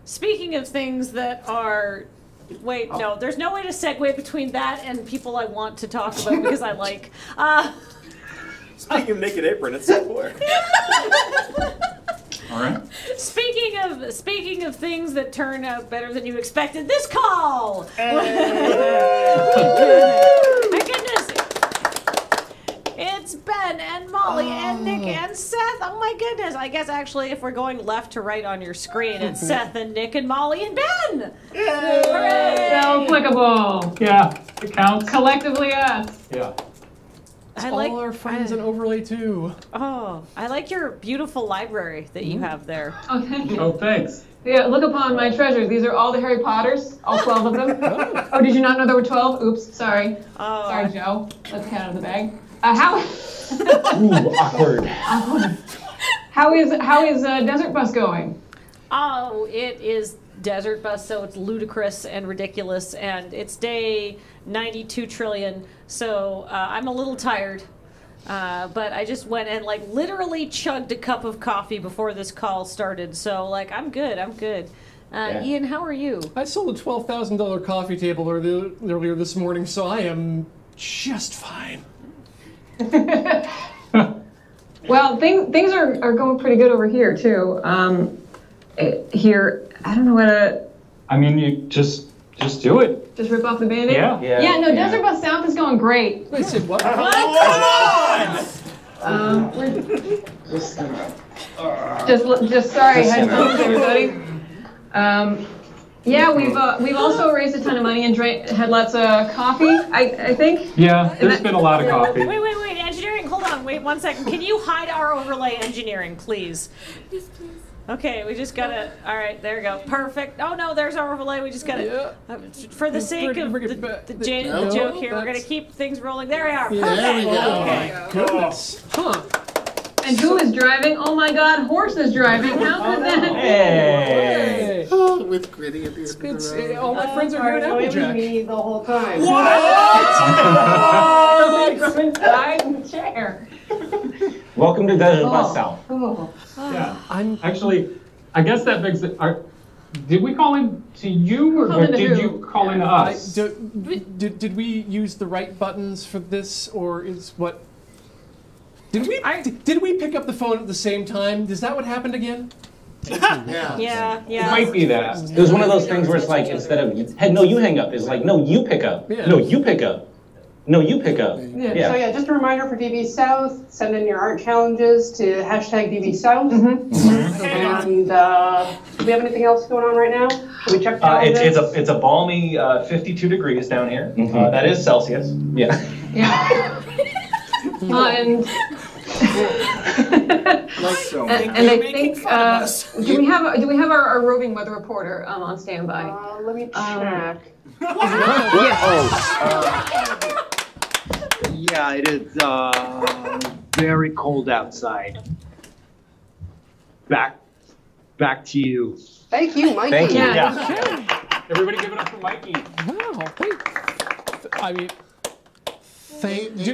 speaking of things that are... Wait, no, there's no way to segue between that and people I want to talk about because I like. Speaking of Naked Apron, it's Seth Boyer. All right. Speaking of things that turn out better than you expected, this call. My goodness. It's Ben and Molly and Nick and Seth. Oh my goodness. I guess actually if we're going left to right on your screen, it's Seth and Nick and Molly and Ben. Yay! Hooray! So applicable. Yeah, it counts. Collectively us. Yeah. All our friends in Overlay too. Oh, I like your beautiful library that you have there. Oh, thank you. Oh, thanks. Yeah, look upon my treasures. These are all the Harry Potters, all 12 of them. Oh, did you not know there were 12? Oops, sorry. Oh. Sorry, Joe. Let the cat out of the bag. How? Ooh, awkward. How is Desert Bus going? Oh, it is Desert Bus, so it's ludicrous and ridiculous, and it's day 92 trillion, so I'm a little tired. But I just went and like literally chugged a cup of coffee before this call started, so like I'm good. Yeah. Ian, how are you? I sold a $12,000 coffee table earlier this morning, so I am just fine. Well, things are going pretty good over here too. Here, I don't know what to. I mean, you just do it. Just rip off the Band-Aid? Yeah. Yeah, no, Desert Bus South is going great. Wait, said what? Come on! Just sorry, headphones, everybody. Yeah, we've also raised a ton of money and had lots of coffee. I think. Yeah, there's been a lot of coffee. Wait, engineering, hold on, wait 1 second. Can you hide our overlay engineering, please? Yes, please. Okay, we just gotta, all right, there we go. Perfect. Oh no, there's our overlay, we just gotta, for the sake of the joke here, we're gonna keep things rolling. There we are, perfect. There we go. Okay. Goodness. Huh. And who is driving? Oh my God, Horse is driving. How could that? Hey. With Gritty at the end of the road. All my friends are here at Applejack. Me the whole time. What? From inside the chair. Welcome to Desert Bus South. Oh. Yeah. Actually, I guess that begs the. Did we call in to you, or did you call in to us? Did we use the right buttons for this, or is what? Did we pick up the phone at the same time? Is that what happened again? Yeah. It might be that. It was one of those things where it's like, instead of, hey, no, you hang up, it's like, no, you pick up. Yeah. No, you pick up. No, you pick up. So yeah, just a reminder for DB South, send in your art challenges to #DB South. And do we have anything else going on right now? Should we check challenges? It's a balmy 52 degrees down here. That is Celsius. Yeah. Yeah. And I think do we have our roving weather reporter on standby? Let me check. Yeah, it is very cold outside. Back to you. Thank you, Mikey. Thank you. Yeah. Everybody give it up for Mikey. Wow. I mean,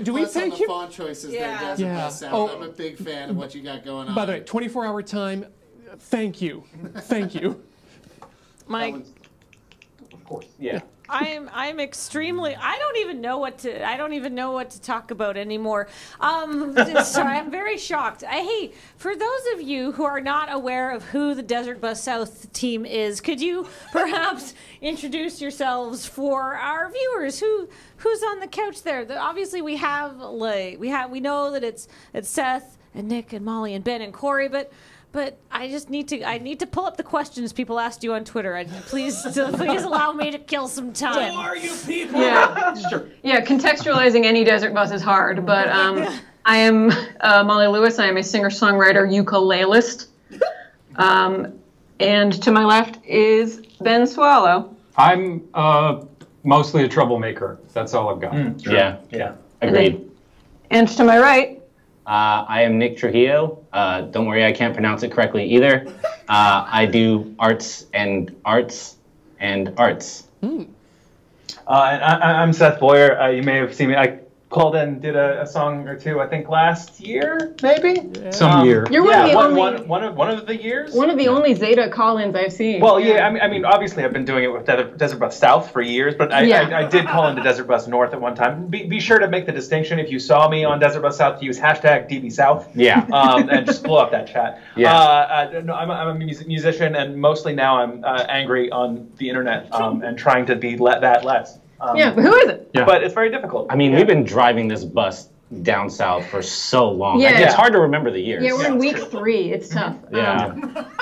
do we thank the you? font choices Yeah. there, Desert Bus South. Oh. I'm a big fan of what you got going on. By the way, 24-hour time. Thank you. Thank you. Mike, Of course. Yeah. I'm extremely. I don't even know what to talk about anymore. Sorry, I'm very shocked. Hey, for those of you who are not aware of who the Desert Bus South team is, could you perhaps introduce yourselves for our viewers? Who's on the couch there? Obviously, we know that it's Seth and Nick and Molly and Ben and Cori, but I need to pull up the questions people asked you on Twitter. Please allow me to kill some time. Who are you people? Yeah. Sure. Yeah, contextualizing any desert bus is hard, but I am Molly Lewis. I am a singer-songwriter ukulelist. And to my left is Ben Swallow. I'm mostly a troublemaker. That's all I've got. Sure. Yeah. Agreed. And to my right. I am Nick Trujillo. Don't worry, I can't pronounce it correctly either. I do arts and arts and arts. And I'm Seth Boyer. You may have seen me. I called in, did a song or two, I think last year, maybe? Yeah. Some year. You're one of the only one of the years? one of the only Zeta call-ins I've seen. Well, yeah, I mean, obviously I've been doing it with Desert Bus South for years, but I did call into Desert Bus North at one time. Be sure to make the distinction if you saw me on Desert Bus South to use hashtag DB South. Yeah. And just blow up that chat. Yeah. No, I'm a musician, and mostly now I'm angry on the internet and trying to be that less. But who is it? Yeah. But it's very difficult. I mean, we've been driving this bus down south for so long. Yeah. It's hard to remember the years. Yeah, we're in week 3. It's tough. Yeah.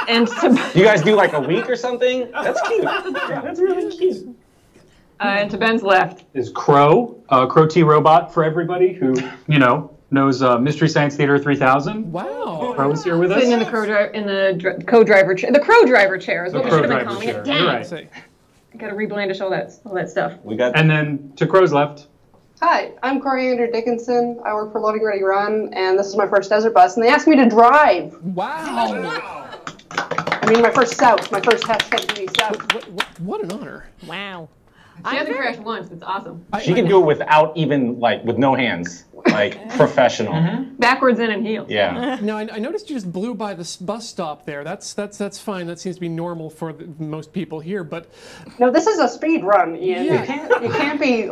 And You guys do like a week or something? That's cute. Yeah, that's really cute. and to Ben's left Is Crow, Crow T Robot for everybody who, knows Mystery Science Theater 3000. Wow. Crow's here with us. sitting in the co-driver chair. The crow driver chair is what we should have been co-driver calling chair. it. Dang. You're right. Say, I gotta reblandish all that stuff. We got And then to Crow's left. Hi, I'm Coriander Dickinson. I work for Loading Ready Run, and this is my first desert bus, and they asked me to drive. wow. I mean, my first South, my first hashtag DB South. What an honor. Wow. She hasn't crashed once. It's awesome. She can do it without even with no hands, professional. Backwards in and heels. Yeah. Now, I noticed you just blew by the bus stop there. That's fine. That seems to be normal for most people here. But No, this is a speed run, Ian. Yeah. You can't be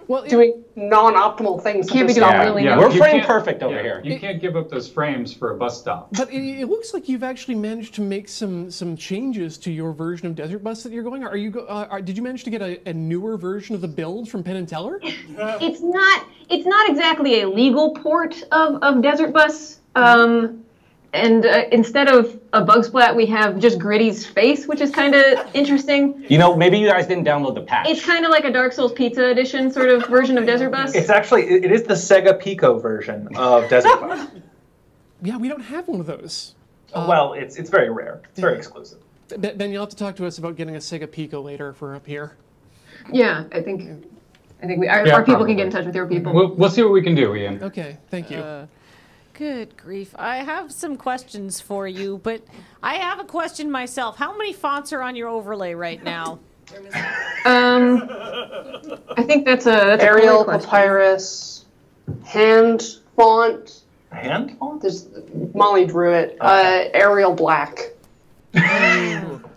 well, doing non-optimal things. Can't be such as doing stop. really Yeah. no. We're You frame can't- perfect over here. You can't give up those frames for a bus stop. But it looks like you've actually managed to make some changes to your version of Desert Bus that you're going. Are you? Did you manage to get a newer version of the build from Penn and Teller? It's not exactly a legal port of Desert Bus. And instead of a bug splat, we have just Gritty's face, which is kind of interesting. Maybe you guys didn't download the patch. It's kind of like a Dark Souls Pizza Edition sort of version of Desert Bus. It's actually, it is the Sega Pico version of Desert Bus. Yeah, we don't have one of those. Well, it's very rare. It's very exclusive. Ben, you'll have to talk to us about getting a Sega Pico later if we're up here. Yeah, I think our people probably. can get in touch with your people. We'll see what we can do, Ian. Okay, thank you. Good grief. I have some questions for you, but I have a question myself. How many fonts are on your overlay right now? I think that's a Arial, Cori question. Papyrus, hand font. Hand font? There's Molly drew it. Arial black.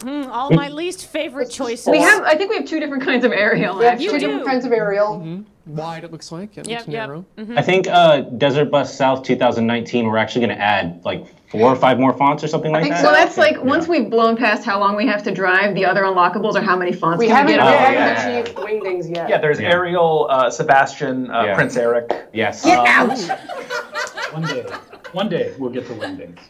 All my least favorite choices. I think we have 2 different kinds of Arial. We have actually. two different kinds of Arial. Wide, it looks like. It looks Yep. narrow. I think Desert Bus South 2019, we're actually going to add 4 or 5 more fonts or something like think that. So that's once we've blown past how long we have to drive, the other unlockables are how many fonts We can haven't, we we get up. haven't achieved wingdings yet. Yeah, there's Ariel, Sebastian, Prince Eric. Yes. Get out! One day we'll get to wingdings.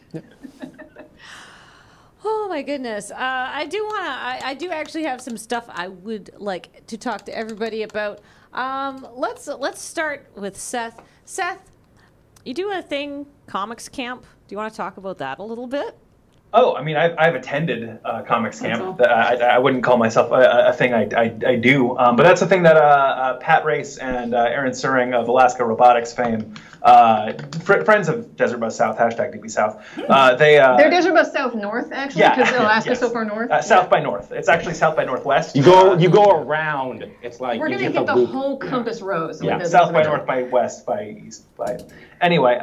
Oh my goodness. I do actually have some stuff I would like to talk to everybody about. Let's start with Seth. Seth, you do a thing, Comics Camp. Do you want to talk about that a little bit? Oh, I mean, I've attended comics camp. I wouldn't call myself a thing I do, but that's a thing that Pat Race and Aaron Suring of Alaska Robotics fame, friends of Desert Bus South, hashtag DB South, They're Desert Bus South North, actually, because Alaska's so far north. South by North. It's actually South by Northwest. You go around. It's like We're you going to get hit the loop. whole compass rose. Yeah. with South by this. North by West by East by. Anyway,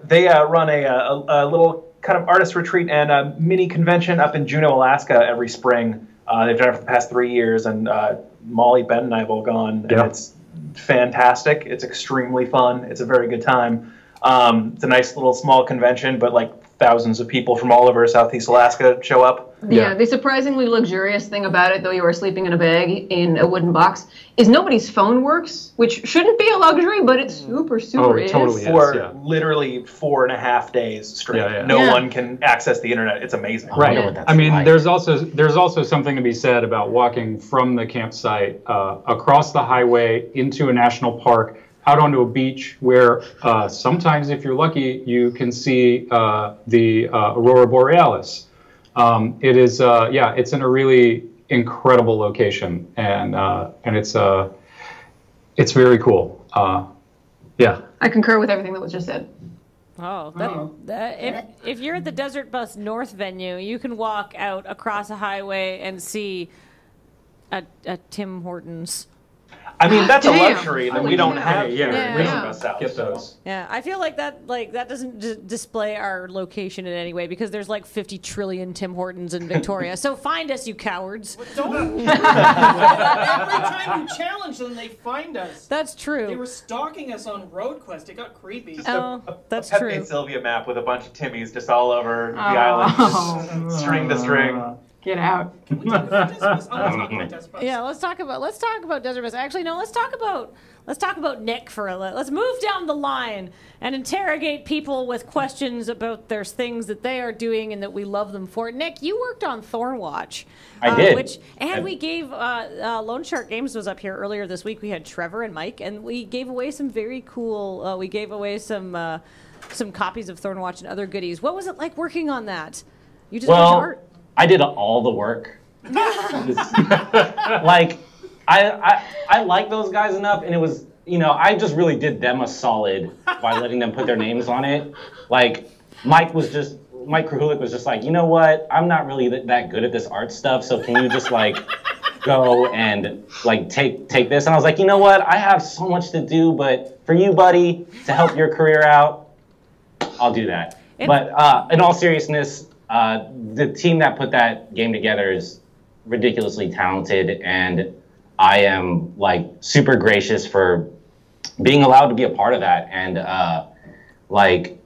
they run a little kind of artist retreat and a mini convention up in Juneau, Alaska every spring. They've done it for the past 3 years, and Molly, Ben, and I have all gone. Yeah. And it's fantastic. It's extremely fun. It's a very good time. It's a nice little small convention, but thousands of people from all over Southeast Alaska show up. Yeah, the surprisingly luxurious thing about it, though you are sleeping in a bag in a wooden box, is nobody's phone works, which shouldn't be a luxury, but it super it totally is. For literally 4.5 days straight. Yeah. No one can access the internet. It's amazing. Right. I mean, there's also something to be said about walking from the campsite across the highway into a national park, out onto a beach where sometimes, if you're lucky, you can see the Aurora Borealis. It is, it's in a really incredible location, and it's very cool. I concur with everything that was just said. If you're at the Desert Bus North venue, you can walk out across a highway and see a Tim Hortons. I mean, that's a Damn. luxury that Holy we don't cow. have here. Yeah, We yeah. don't go south. Get those. Yeah, I feel like that doesn't display our location in any way because there's like 50 trillion Tim Hortons in Victoria. So find us, you cowards. Don't. Every time you challenge them, they find us. That's true. They were stalking us on RoadQuest. It got creepy. Oh, that's a true. Pepe Sylvia map with a bunch of Timmys just all over the island, just string to string. Get out. Can we talk about Desert Bus? I want to talk about Desert Bus. Yeah, let's talk about Desert Bus. Actually, no, let's talk about Nick for a little. Let's move down the line and interrogate people with questions about their things that they are doing and that we love them for. Nick, you worked on Thornwatch. I did. We gave Lone Shark Games was up here earlier this week. We had Trevor and Mike, and we gave away some very cool. We gave away some copies of Thornwatch and other goodies. What was it like working on that? You just art. I did all the work. Like, I like those guys enough, and it was, I just really did them a solid by letting them put their names on it. Like, Mike Krahulik was just like, you know what? I'm not really that good at this art stuff, so can you just like go and like take this? And I was like, you know what? I have so much to do, but for you, buddy, to help your career out, I'll do that. But in all seriousness, the team that put that game together is ridiculously talented, and I am like super gracious for being allowed to be a part of that. And like,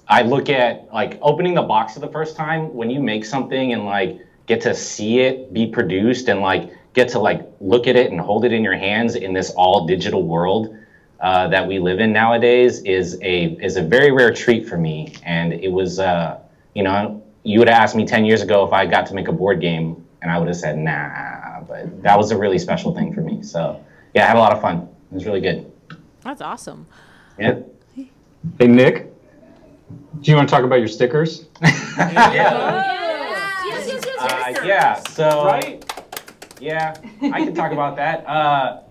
I look at like opening the box for the first time when you make something and like get to see it be produced and like get to like look at it and hold it in your hands in this all digital world that we live in nowadays is a very rare treat for me. And it was, you would have asked me 10 years ago if I got to make a board game, and I would have said, nah, but that was a really special thing for me. So yeah, I had a lot of fun. It was really good. That's awesome. Yeah. Hey, Nick, do you want to talk about your stickers? Yeah, so, Right? yeah, I can talk about that. I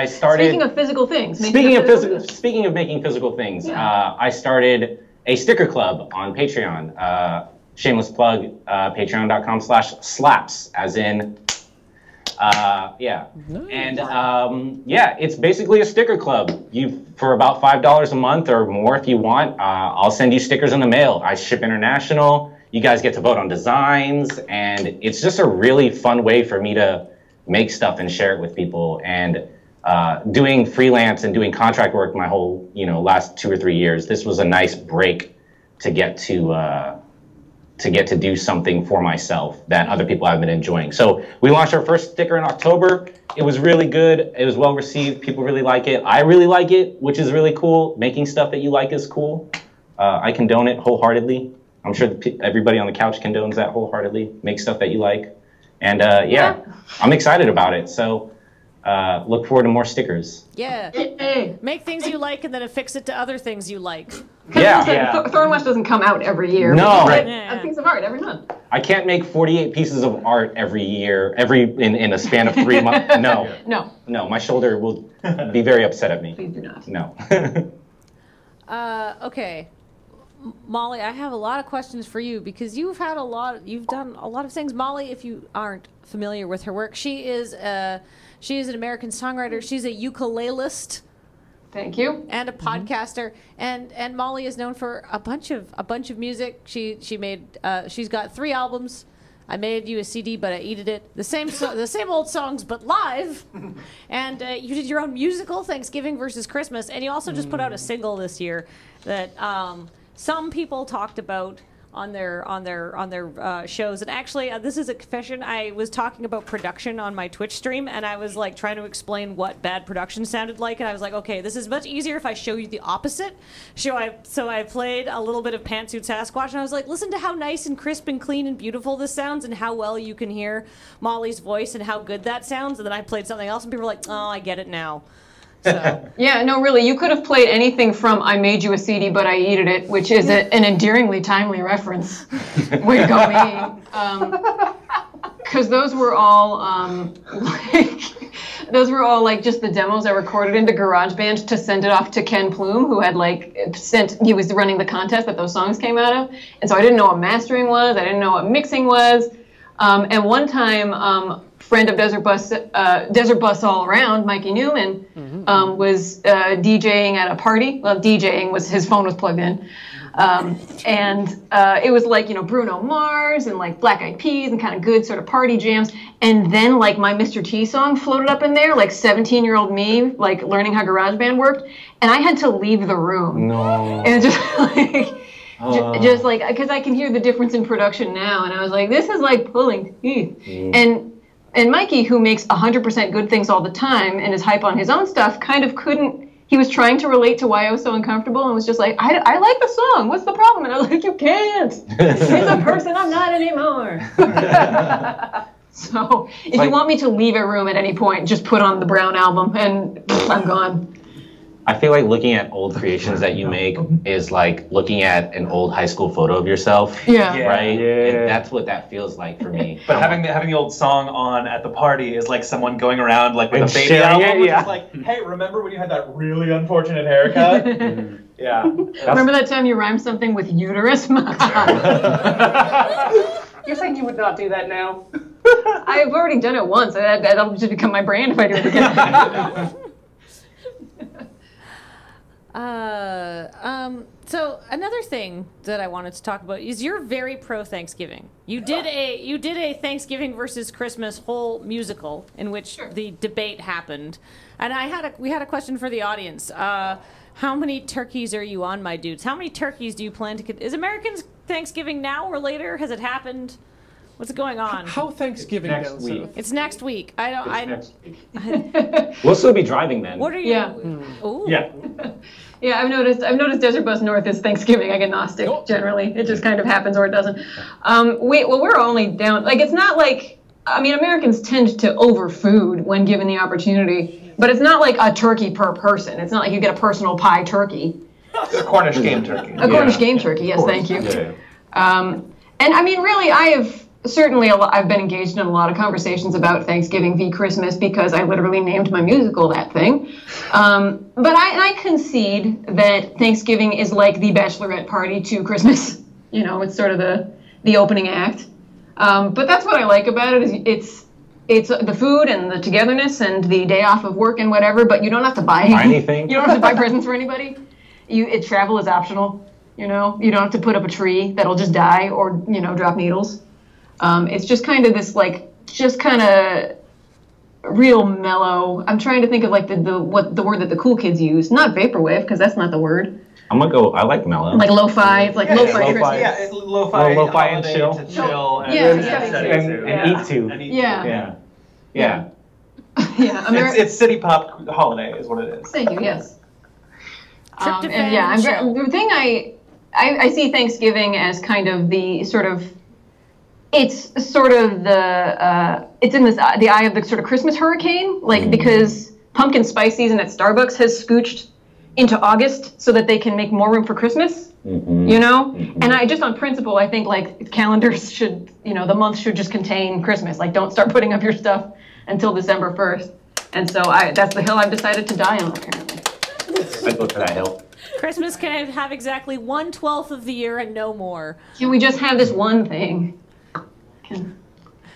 started. Speaking of physical things. Speaking of making physical things, I started a sticker club on Patreon. Shameless plug, patreon.com/slaps, as in, yeah. Nice. And it's basically a sticker club. For about $5 a month or more if you want, I'll send you stickers in the mail. I ship international. You guys get to vote on designs, and it's just a really fun way for me to make stuff and share it with people. And doing freelance and doing contract work my whole last 2 or 3 years, this was a nice break to get to do something for myself that other people have been enjoying. So we launched our first sticker in October. It was really good. It was well received. People really like it. I really like it, which is really cool. Making stuff that you like is cool. I condone it wholeheartedly. I'm sure everybody on the couch condones that wholeheartedly. Make stuff that you like. And I'm excited about it. So look forward to more stickers. Yeah. Make things you like and then affix it to other things you like. Yeah. Thornwatch doesn't come out every year. No. We Right. get a piece of art every month. I can't make 48 pieces of art every year, in a span of 3 months. No, my shoulder will be very upset at me. Please do not. No. Okay. Molly, I have a lot of questions for you because you've done a lot of things. Molly, if you aren't familiar with her work, she is an American songwriter. She's a ukulelist. Thank you. And a podcaster. And Molly is known for a bunch of music. She's got 3 albums. I made you a CD, but I edited it. The same old songs, but live. And you did your own musical, Thanksgiving versus Christmas, and you also just put out a single this year that some people talked about on their shows. And actually, this is a confession. I was talking about production on my Twitch stream, and I was like trying to explain what bad production sounded like. And I was like, okay, this is much easier if I show you the opposite. So I played a little bit of Pantsuit Sasquatch, and I was like, listen to how nice and crisp and clean and beautiful this sounds, and how well you can hear Molly's voice and how good that sounds. And then I played something else, and people were like, oh, I get it now. So. Yeah, no, really, you could have played anything from I Made You a CD, but I Eated It, which is an endearingly timely reference. Way to go, me. Because those were all like just the demos I recorded into GarageBand to send it off to Ken Plume, who had he was running the contest that those songs came out of. And so I didn't know what mastering was, I didn't know what mixing was. And one time, friend of Desert Bus all around, Mikey Newman, was DJing at a party. Well, DJing was his phone was plugged in. And it was like, Bruno Mars and like Black Eyed Peas and kind of good sort of party jams. And then like my Mr. T song floated up in there, like 17-year-old me, like learning how GarageBand worked. And I had to leave the room. No. And just like, just like, because I can hear the difference in production now. And I was like, this is like pulling teeth. And Mikey, who makes 100% good things all the time and is hype on his own stuff, kind of couldn't. He was trying to relate to why I was so uncomfortable and was just like, I like the song. What's the problem? And I was like, you can't. He's a person I'm not anymore. So if you want me to leave a room at any point, just put on the Brown album and I'm gone. I feel like looking at old creations that you make is like looking at an old high school photo of yourself. Yeah. Right? Yeah. And that's what that feels like for me. But having the old song on at the party is like someone going around like with And a baby sharing album, it, which yeah. is like, hey, remember when you had that really unfortunate haircut? Yeah. Remember that time you rhymed something with uterus? You're saying you would not do that now? I've already done it once. That'll just become my brand if I do it again. So another thing that I wanted to talk about is you're very pro Thanksgiving. You did a Thanksgiving versus Christmas whole musical in which the debate happened, and we had a question for the audience. How many turkeys are you on, my dudes? How many turkeys do you plan to? Is Americans Thanksgiving now or later? Has it happened? What's going on? How Thanksgiving Next goes? week. It's next week. I don't. Next week. We'll still be driving then. What are you? Yeah. Ooh. Yeah. Yeah, I've noticed Desert Bus North is Thanksgiving agnostic generally. It just kind of happens or it doesn't. We're only down, like, it's not like, Americans tend to overfood when given the opportunity, but it's not like a turkey per person. It's not like you get a personal pie turkey. A Cornish game turkey. A Cornish game turkey, yes, thank you. Yeah. And really, I've been engaged in a lot of conversations about Thanksgiving v. Christmas because I literally named my musical that thing. But I concede that Thanksgiving is like the bachelorette party to Christmas. It's sort of the opening act. But that's what I like about it is it's the food and the togetherness and the day off of work and whatever. But you don't have to buy anything. You don't have to buy presents for anybody. Travel is optional. You don't have to put up a tree that'll just die or drop needles. It's just kind of this real mellow. I'm trying to think of like the word that the cool kids use. Not vaporwave because that's not the word. I'm gonna go. I like mellow. Like lo-fi, like lo-fi Christmas. Yeah, it's lo-fi, lo-fi and holiday chill. to chill and, Yeah, and, yeah. And eat too. Yeah. Yeah. It's city pop holiday is what it is. Thank you. Yes. Tryptophan And yeah, chill. the thing I see Thanksgiving as kind of the sort of. It's sort of it's in the eye of the sort of Christmas hurricane, like because pumpkin spice season at Starbucks has scooched into August so that they can make more room for Christmas, And I just on principle, I think like calendars should, the month should just contain Christmas. Like don't start putting up your stuff until December 1st. And so that's the hill I've decided to die on apparently. I'd go to that hill. Christmas can have exactly 1/12 of the year and no more. Can we just have this one thing?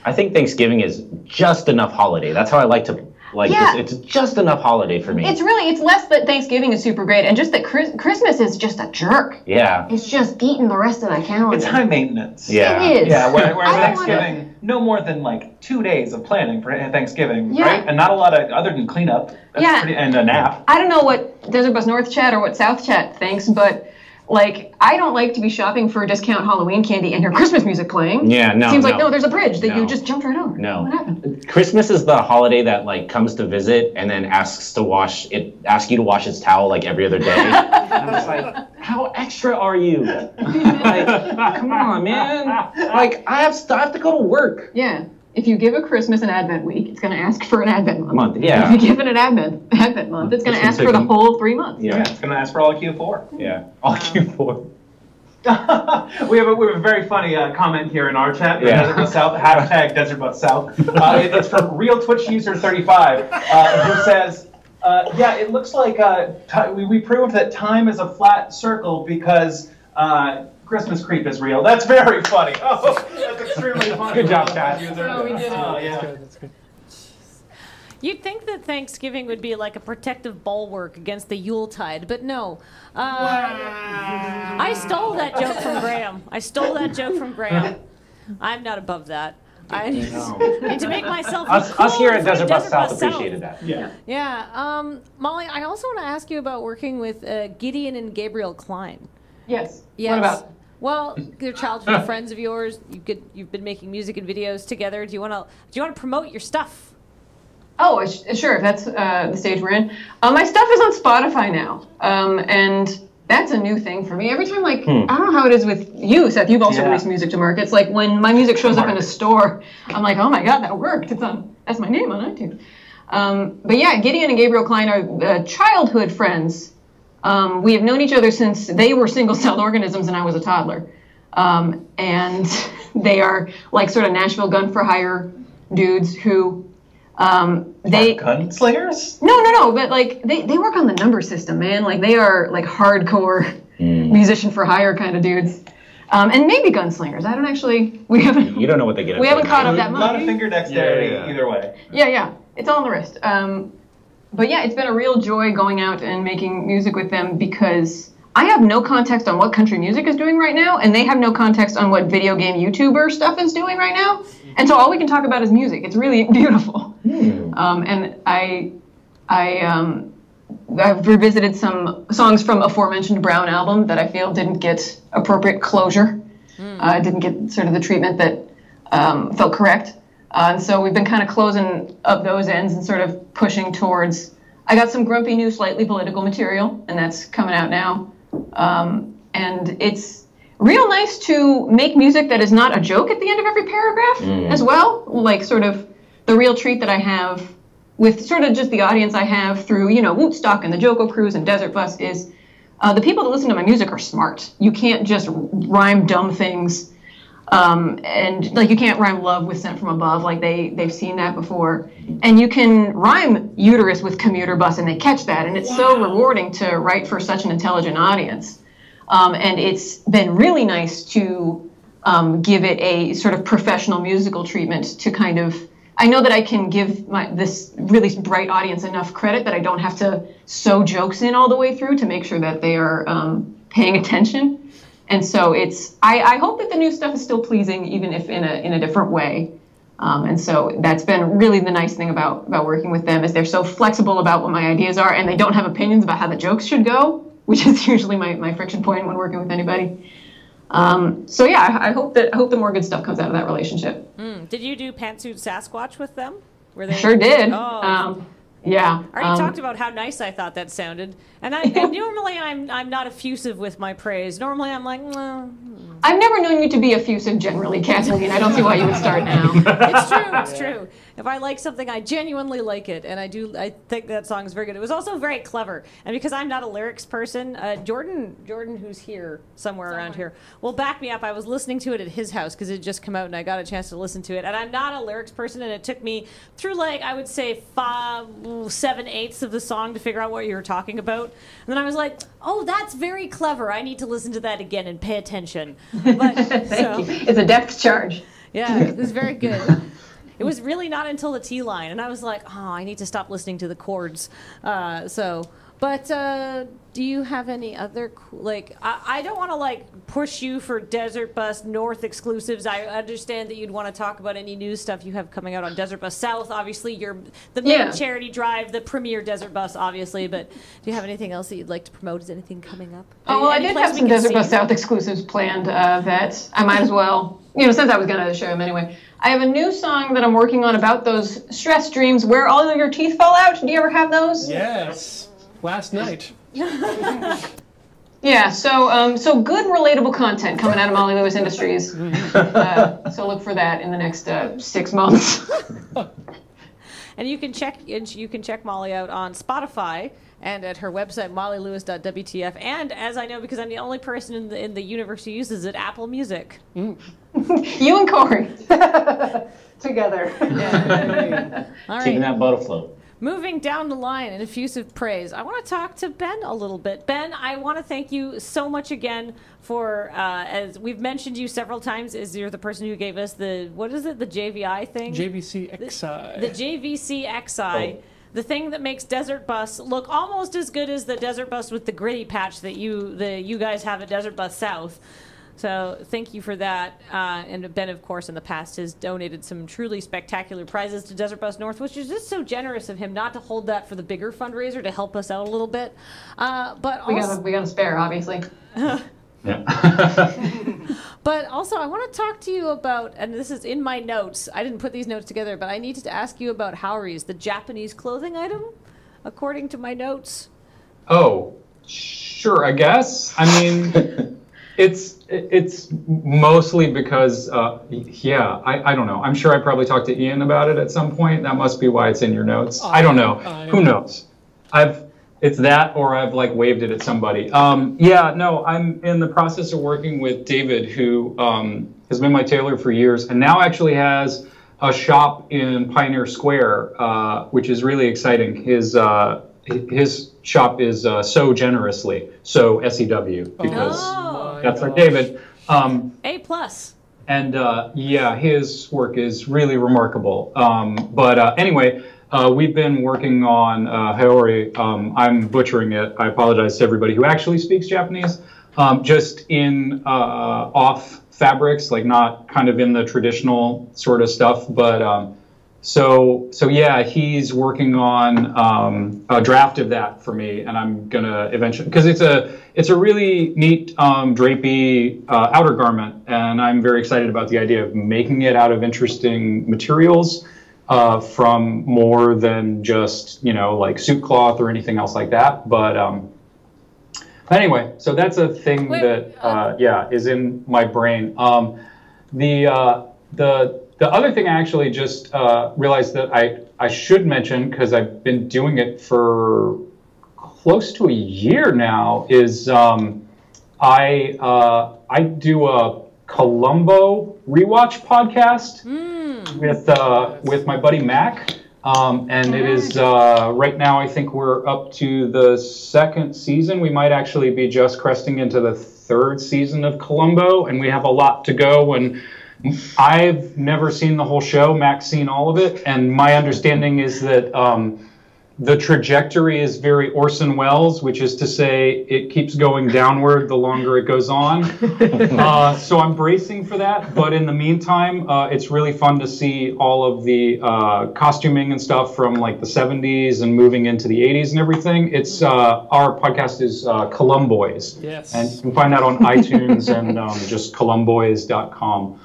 I think Thanksgiving is just enough holiday. That's how I like to Yeah. this. It's just enough holiday for me. It's less that Thanksgiving is super great and just that Christmas is just a jerk. Yeah. It's just eating the rest of that calendar. It's high maintenance. Yeah. It is. Yeah, whereas I don't Thanksgiving, no more than like 2 days of planning for Thanksgiving, Yeah. right? And not a lot of, other than cleanup, and a nap. I don't know what Desert Bus North Chat or what South Chat thinks, but like I don't like to be shopping for discount Halloween candy and hear Christmas music playing. Yeah, no. Seems like no, there's a bridge that No. you just jumped right over. No. What happened? Christmas is the holiday that like comes to visit and then asks you to wash its towel like every other day. And I'm just like, how extra are you? Like, come on, man. Like I have to go to work. Yeah. If you give a Christmas an Advent week, it's going to ask for an Advent month. Yeah. If you give it an Advent month, it's going to ask for the whole 3 months. Yeah, it's going to ask for all of Q4. Yeah. All Q4. we have a very funny comment here in our chat. Yeah. Desert Bus South, hashtag Desert Bus South. It's from Real Twitch User 35, who says, yeah, it looks like we proved that time is a flat circle because Christmas creep is real. That's very funny. Oh, that's extremely funny. Good job, Chad. Oh, we did it. Oh, yeah. That's good. You'd think that Thanksgiving would be like a protective bulwark against the Yuletide, but no. I stole that joke from Graham. I'm not above that. I need to make myself us here at Desert Bus South South appreciated that. Yeah. Molly, I also want to ask you about working with Gideon and Gabriel Klein. Yes. Yes. What about? Well, they're childhood friends of yours. You've been making music and videos together. Do you want to promote your stuff? Oh, sure. If that's the stage we're in. My stuff is on Spotify now, and that's a new thing for me. Every time, I don't know how it is with you, Seth. You've also released music to market. It's like when my music shows up in a store, I'm like, oh my god, that worked. That's my name on iTunes. But yeah, Gideon and Gabriel Klein are childhood friends. We have known each other since they were single-celled organisms and I was a toddler. And they are like sort of Nashville gun for hire dudes who gunslingers? No, but like they work on the number system, man. Like they are like hardcore musician for hire kind of dudes. And maybe gunslingers. I don't actually. You don't know what they get. We haven't caught up that much. A lot of finger dexterity either way. Yeah. It's all on the wrist. But yeah, it's been a real joy going out and making music with them because I have no context on what country music is doing right now, and they have no context on what video game YouTuber stuff is doing right now. And so all we can talk about is music. It's really beautiful. And I've revisited some songs from aforementioned Brown album that I feel didn't get appropriate closure. Didn't get sort of the treatment that felt correct. And so we've been kind of closing up those ends and sort of pushing towards. I got some grumpy new, slightly political material, and that's coming out now. And it's real nice to make music that is not a joke at the end of every paragraph as well. Like sort of the real treat that I have with sort of just the audience I have through, Wootstock and the Joko Cruise and Desert Bus is the people that listen to my music are smart. You can't just rhyme dumb things. And like you can't rhyme love with sent from above, like they've seen that before. And you can rhyme uterus with commuter bus and they catch that. And it's so rewarding to write for such an intelligent audience. And it's been really nice to give it a sort of professional musical treatment to kind of, I know that I can give this really bright audience enough credit that I don't have to sew jokes in all the way through to make sure that they are paying attention. And so I hope that the new stuff is still pleasing, even if in a different way. And so that's been really the nice thing about working with them is they're so flexible about what my ideas are, and they don't have opinions about how the jokes should go, which is usually my friction point when working with anybody. So yeah, I hope that more good stuff comes out of that relationship. Did you do Pantsuit Sasquatch with them? Sure did. Yeah. I already talked about how nice I thought that sounded. And normally I'm not effusive with my praise. Normally I'm like, I've never known you to be effusive generally, Kathleen. I don't see why you would start now. It's true. If I like something, I genuinely like it. And I think that song is very good. It was also very clever. And because I'm not a lyrics person, Jordan, who's here, somewhere around here, will back me up. I was listening to it at his house because it had just come out and I got a chance to listen to it. And I'm not a lyrics person, and it took me through I would say 7/8 of the song to figure out what you were talking about. And then I was like, oh, that's very clever. I need to listen to that again and pay attention. But, Thank you. It's a depth charge. Yeah, it was very good. It was really not until the T line, and I was like, oh, I need to stop listening to the chords. But do you have any other, I don't want to, push you for Desert Bus North exclusives. I understand that you'd want to talk about any new stuff you have coming out on Desert Bus South. Obviously, you're the main charity drive, the premier Desert Bus, obviously. But do you have anything else that you'd like to promote? Is anything coming up? Oh, well, I did have some Desert Bus South exclusives planned that I might as well, since I was going to show them anyway. I have a new song that I'm working on about those stress dreams where all of your teeth fall out. Do you ever have those? Yes. Last night. Yeah, so good relatable content coming out of Molly Lewis Industries. So look for that in the next 6 months. And you can check Molly out on Spotify and at her website mollylewis.wtf, and as I know, because I'm the only person in the universe who uses it, Apple Music. You and Cori together. Yeah. All right. Keeping that boat afloat. Moving down the line in effusive praise, I want to talk to Ben a little bit. Ben, I want to thank you so much again for, as we've mentioned you several times, as you're the person who gave us the, what is it, the JVI thing? JVC-XI. The JVC-XI. Oh. The thing that makes Desert Bus look almost as good as the Desert Bus with the gritty patch that you guys have at Desert Bus South. So thank you for that. And Ben, of course, in the past has donated some truly spectacular prizes to Desert Bus North, which is just so generous of him not to hold that for the bigger fundraiser to help us out a little bit. But we got a spare, obviously. But also, I want to talk to you about, and this is in my notes. I didn't put these notes together, but I needed to ask you about Haoris, the Japanese clothing item, according to my notes. Oh, sure, I guess. I mean, it's mostly because, I don't know. I'm sure I probably talked to Ian about it at some point. That must be why it's in your notes. I don't know. Who knows? It's that, or I've like waved it at somebody. I'm in the process of working with David, who has been my tailor for years, and now actually has a shop in Pioneer Square, which is really exciting. His shop is Sew Generously, so SEW, because that's our David. A+. And his work is really remarkable. Anyway. We've been working on Haori. I'm butchering it. I apologize to everybody who actually speaks Japanese. Just in off fabrics, like not kind of in the traditional sort of stuff. But so he's working on a draft of that for me, and I'm gonna eventually, because it's a really neat drapey outer garment, and I'm very excited about the idea of making it out of interesting materials. From more than just, like suit cloth or anything else like that. But anyway, so that's a thing that is in my brain. The other thing I actually just realized that I should mention, because I've been doing it for close to a year now, is I do a Colombo rewatch podcast with my buddy Mac, and it is right now I think we're up to the 2nd season. We might actually be just cresting into the 3rd season of Colombo, and we have a lot to go. And I've never seen the whole show. Mac's seen all of it, and my understanding is that the trajectory is very Orson Welles, which is to say it keeps going downward the longer it goes on. So I'm bracing for that. But in the meantime, it's really fun to see all of the costuming and stuff from like the 70s and moving into the 80s and everything. It's our podcast is Colomboys. Yes. And you can find that on iTunes and just colomboys.com.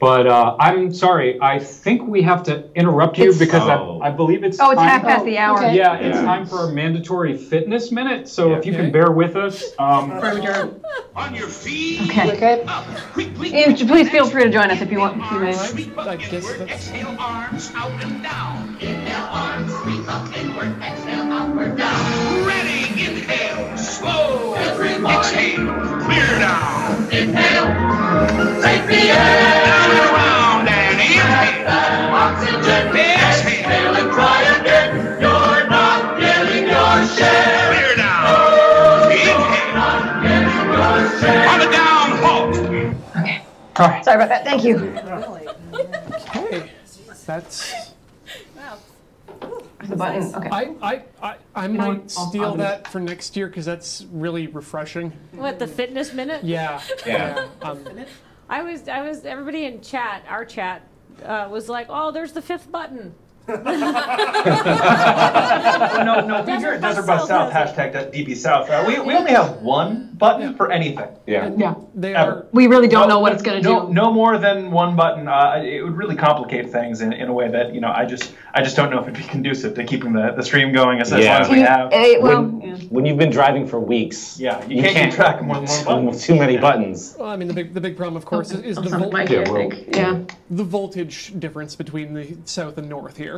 But I'm sorry, I think we have to interrupt you because I believe it's it's half past the hour. Okay. Yeah, it's time for a mandatory fitness minute. So if you can bear with us. On your feet. Okay. Ian, please feel free to join us if you want. I guess exhale, arms out and down. Inhale, arms, sweep up inward. Exhale, outward, down. Ready, inhale, slow. Every morning. Exhale, clear down. Inhale, take the air. Around and inhale. Oxygen. Exhale and try again. You're not getting your share. Clear down. Inhale. Not getting your share. On the down, halt. Okay. All right. Sorry about that. Thank you. Okay. That's the button. Okay. I might steal that for next year because that's really refreshing. What, the fitness minute? Yeah. I was everybody in chat, our chat, was like, oh, there's the 5th button. No, we here at Desert Bus South, hashtag DB South, we only have one button for anything. We really don't know what it's going to do. No more than one button. It would really complicate things in a way that, I just don't know if it'd be conducive to keeping the stream going as long as we have. When you've been driving for weeks, you can't keep track of more than one button. Too many buttons. Well, I mean, the big problem, of course, is the voltage difference between the south and north here.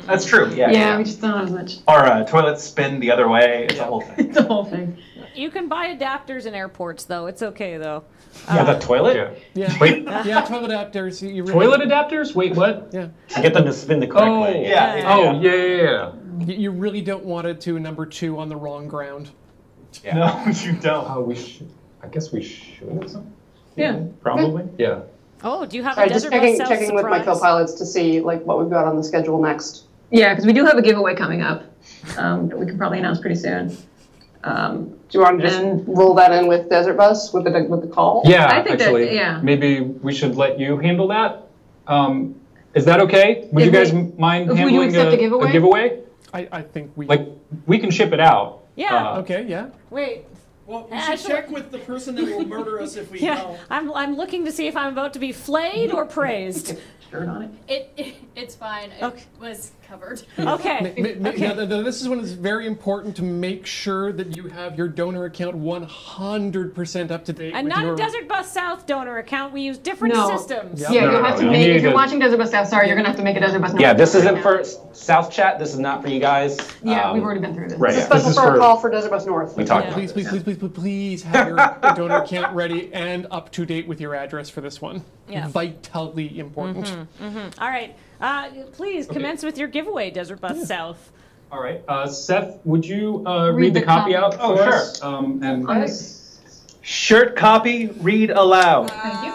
That's true. Yeah, we just don't have as much. Our toilets spin the other way. It's a whole thing. It's a whole thing. You can buy adapters in airports, though. It's okay, though. Yeah, the toilet? Yeah. Wait. Yeah, toilet adapters. You really, Toilet adapters? Wait, what? Yeah. To get them to spin the correct way. Yeah. You really don't want it to number 2 on the wrong ground. Yeah. No, you don't. Oh, we should. I guess we should. Yeah. Probably. Yeah. Oh, do you have Sorry, a just Desert Bus South checking with my surprise? co-pilots to see like what we've got on the schedule next. Yeah, because we do have a giveaway coming up that we can probably announce pretty soon. Do you want to just roll that in with Desert Bus with the call? Yeah, I think that- actually, yeah. maybe we should let you handle that. Is that okay? Would you guys mind if we do handling accept a giveaway? a giveaway? I think we... Like, we can ship it out. Yeah. Okay, yeah. Wait. Well, we should check with the person that will murder us if we Yeah, know. I'm looking to see if I'm about to be flayed or praised. Shirt on it. It's fine. It Okay. was covered. Okay. Now, this is when it's very important to make sure that you have your donor account 100% up to date. And with not your... a Desert Bus South donor account. We use different No. systems. Yep. Yeah, No, you have to you make, need if you're to- watching Desert Bus South, sorry, you're going to have to make a Desert Bus. Yeah, this isn't right for South Chat. This is not for you guys. Yeah, we've already been through this. Right. It's a Yeah. This special is for a for- call for Desert Bus North. We talked Yeah. about this. Please have your donor account ready and up to date with your address for this one. Yeah. Vitally important. All right. Please commence with your giveaway, Desert Bus South. All right. Seth, would you read the copy out Oh, for sure. us? And Shirt copy, read aloud. Thank you.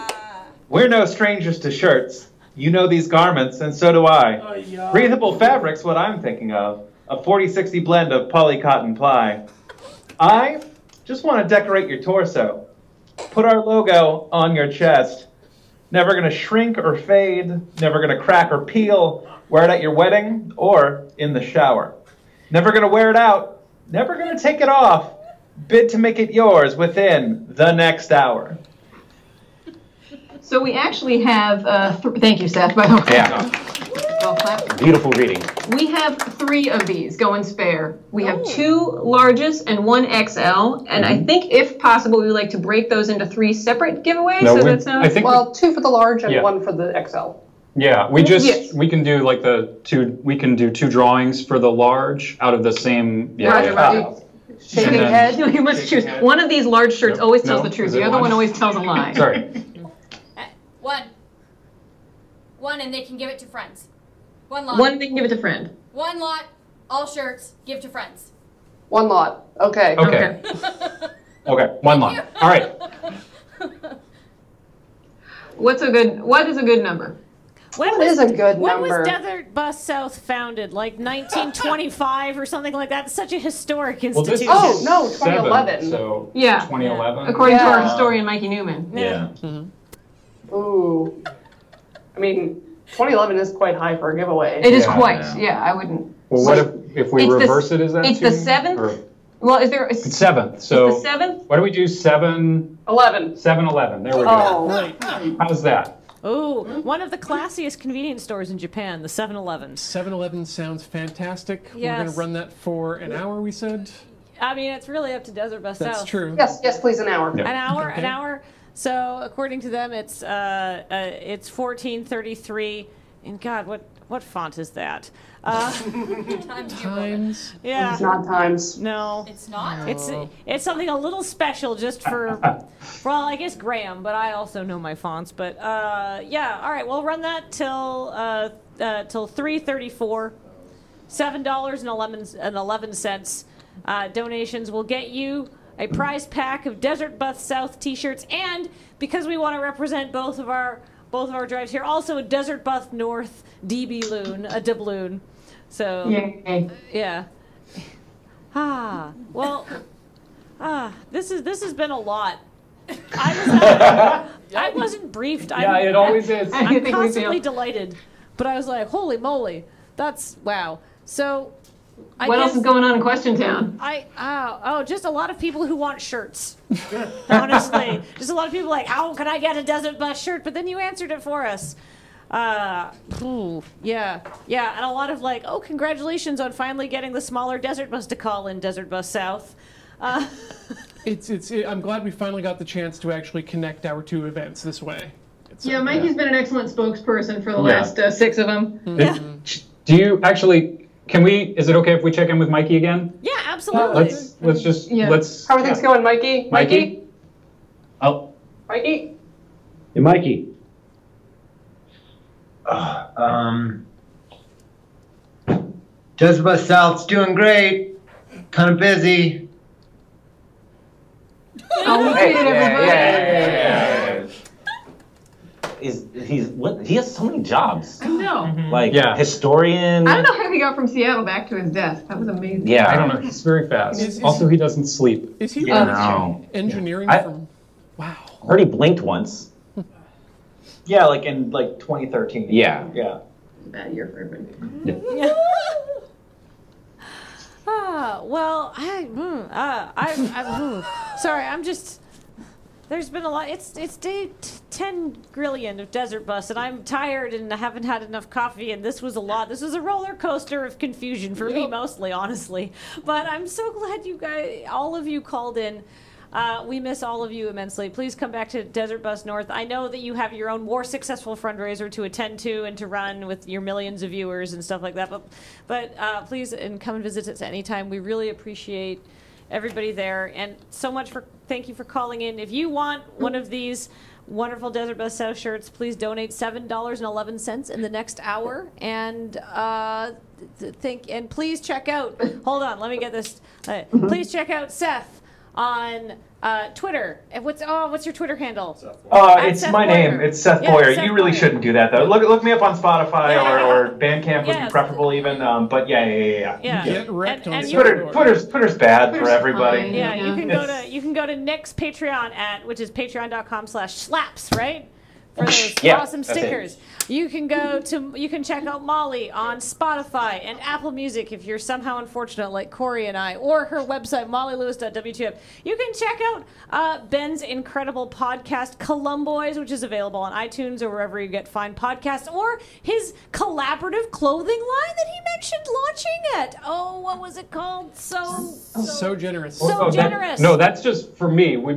We're no strangers to shirts. You know these garments, and so do I. Breathable fabric's what I'm thinking of. A 40-60 blend of poly cotton ply. I just want to decorate your torso. Put our logo on your chest. Never gonna shrink or fade. Never gonna crack or peel. Wear it at your wedding or in the shower. Never gonna wear it out. Never gonna take it off. Bid to make it yours within the next hour. So we actually have, thank you, Seth, by the way. Yeah. Well, clap. Beautiful reading. We have 3 of these going spare. We have 2 larges and 1 XL, and I think if possible, we would like to break those into 3 separate giveaways. No, so we- that sounds I think Well, 2 for the large and Yeah. 1 for the XL. yeah, we just Yes. we can do like we can do 2 drawings for the large out of the same. Roger, Roger. Shaking then- head. You must choose. Shaking head. One of these large shirts No, always tells no, the truth. is The it other one? one always tells a lie. Sorry. One, and they can give it to friends. One lot. One, they can give it to friend. One lot. All shirts. Give to friends. 1 lot. Okay. Okay. Okay. 1 line. All right. What is a good number? When What is a good When number? was Desert Bus South founded? Like 1925 or something like that? It's such a historic Well, this institution. Oh, no, 7, 2011. so Yeah. 2011. According to our Yeah. historian, Mikey Newman. Yeah. Ooh. I mean, 2011 is quite high for a giveaway. It is Yeah, quite. yeah. Yeah, I wouldn't. Well, what if we It's the- reverse it? Is that it's two? the 7th? Or- Well, is there? It's 7th. So It's the 7th? why don't we do 7-11? 11. There we go. Oh. How's that? Oh, one of the classiest convenience stores in Japan, the 7-Eleven. 7-Eleven sounds fantastic. We're Yes. going to run that for an hour, we said. I mean, it's really up to Desert Bus That's South. true. Yes, please, an hour. Yeah. An hour, Okay. an hour. So according to them, it's 1433. And God, what font is that? Times New Roman. Times. Yeah. It's not times. No. It's not. It's something a little special just for, well, I guess Graham, but I also know my fonts. But yeah, all right, we'll run that till 3:34. $7.11. Donations will get you a prize pack of Desert Bus South T-shirts, and because we want to represent both of our drives here, also a Desert Bus North DB loon, a doubloon. So Yay. yeah. This has been a lot. I wasn't briefed. Yeah, it always is. I I'm think we constantly feel. delighted, but I was like, holy moly, that's wow. So, What else is going on in Question Town? Just a lot of people who want shirts. Honestly, just a lot of people like, how can I get a Desert Bus shirt? But then you answered it for us. Yeah, and a lot of like, oh, congratulations on finally getting the smaller Desert Bus to call in Desert Bus South. I'm glad we finally got the chance to actually connect our 2 events this way. Yeah, Mikey's been an excellent spokesperson for the last 6 of them. Do you actually? Is it okay if we check in with Mikey again? Yeah, absolutely. Absolutely. Let's just Yeah. let's. How are things going, Mikey? Mikey? Oh, Mikey? Hey, Mikey. Desert Bus South's doing great. Kind of busy. Oh, we treated everybody. He's what? He has so many jobs. I know. Like Yeah. historian. I don't know how he got from Seattle back to his desk. That was amazing. Yeah. I don't know. He's very fast. Also, he doesn't sleep. Is he engineering from? Wow. I heard he blinked once. Yeah, like in 2013. Yeah. Yeah. Bad year for everybody. Well, sorry, I'm just. There's been a lot. It's day 10 grillion of Desert Bus, and I'm tired and I haven't had enough coffee. And this was a lot. This was a roller coaster of confusion for me, mostly, honestly. But I'm so glad you guys, all of you, called in. We miss all of you immensely. Please come back to Desert Bus North. I know that you have your own more successful fundraiser to attend to and to run with your millions of viewers and stuff like that. But please and come and visit us anytime. We really appreciate everybody there, and so much for thank you for calling in. If you want one of these wonderful Desert Bus South shirts, please donate $7.11 in the next hour, and and please check out. Hold on, let me get this. Please check out Seth on Twitter. What's your Twitter handle? It's Seth my Boyer. name. It's Seth Yeah, Boyer. Seth You really Boyer. shouldn't do that though. Look me up on Spotify or Bandcamp would Yes. be preferable even. But yeah. Yeah. Get wrecked on Twitter's bad for everybody. fine. Yeah, Yeah. you can go to Nick's Patreon which is patreon.com/slaps, right? For those Yeah, awesome that's it. stickers. You can check out Molly on Spotify and Apple Music if you're somehow unfortunate like Cori and I, or her website, mollylewis.wtf. You can check out Ben's incredible podcast, Colomboys, which is available on iTunes or wherever you get fine podcasts, or his collaborative clothing line that he mentioned launching it. Oh, what was it called? So generous. So generous. No, that's just for me. We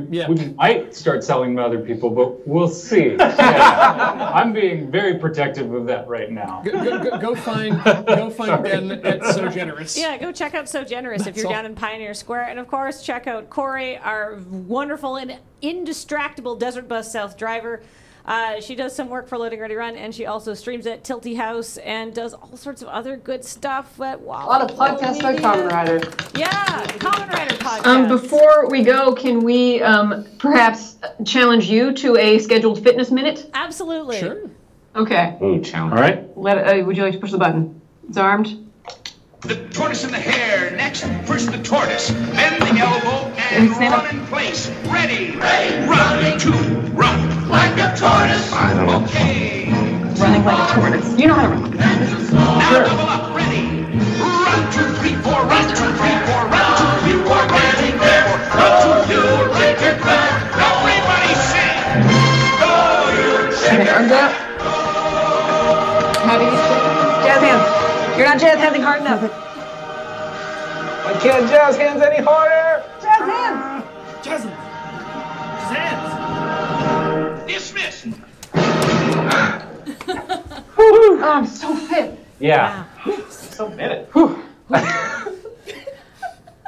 might start selling to other people, but we'll see. Yeah. I'm being very protective of that right now. Go find Ben at So Generous. Yeah, go check out So Generous if you're down in Pioneer Square. And of course, check out Cori, our wonderful and indistractable Desert Bus South driver. She does some work for Loading Ready Run, and she also streams at Tilty House and does all sorts of other good stuff. A lot of podcasts by Common Rider. Yeah, Common Rider podcast. Before we go, can we perhaps challenge you to a scheduled fitness minute? Absolutely. Sure. Okay. Ooh, challenge. All right. Would you like to push the button? It's armed. The tortoise and the hare. Next, first the tortoise, then the elbow, and stand up. run in place. Ready, run, two, run like a tortoise. Okay. Running like a tortoise. You know how to run. Now double up. Ready, run, 2, 3, 4, run, 2, 3, 4, run, 2, 3, 4, ready, run, 2, 2, take it back. Everybody sing. Go, you chicken. Arms up. How do you jazz hands? You're not jazz handing hard enough. I can't jazz hands any harder. Jazz hands. Dismiss. Oh, I'm so fit. Yeah. So minute.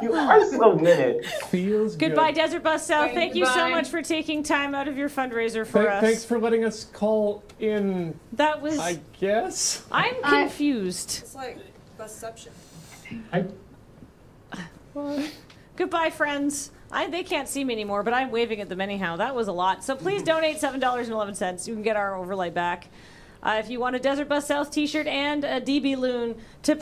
You are so minute. Feels Goodbye, good. Desert Bus South. Thank you so Goodbye. much for taking time out of your fundraiser for us. Thanks for letting us call in. That was. I guess. I'm confused. It's like busception. Goodbye, friends. They can't see me anymore, but I'm waving at them anyhow. That was a lot. So please donate $7.11. You can get our overlay back. If you want a Desert Bus South t-shirt and a DB loon to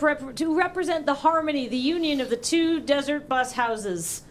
represent the harmony, the union of the two Desert Bus houses.